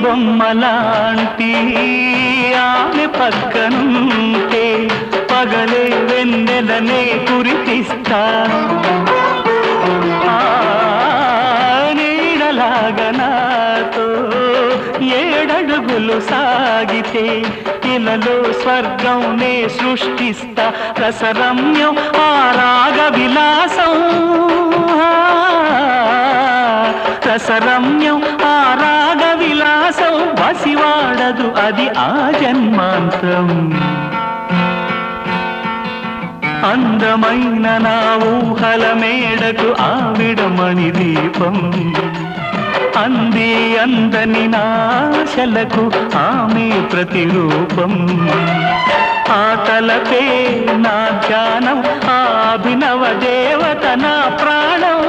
బొమ్మలాంటి ఆమె పక్కనుంటే పగలే వెన్నెలనే కురిపిస్తా నీడలాగా నాతో ఏడడుగులు సాగితే ఇలలో స్వర్గం నే సృష్టిస్తా రసరమ్యం ఆ రాగ విలాసం రసరమ్యం ఆ రాగ విలాసం వసివాడదు అది ఆ జన్మాంతం అందమైన నా ఊహల మేడకు ఆవిడమణి దీపం అంది అందని నాశలకు ఆమె ప్రతిరూపం ఆ తలపే నా ధ్యానం ఆ అభినవ దేవత నా ప్రాణం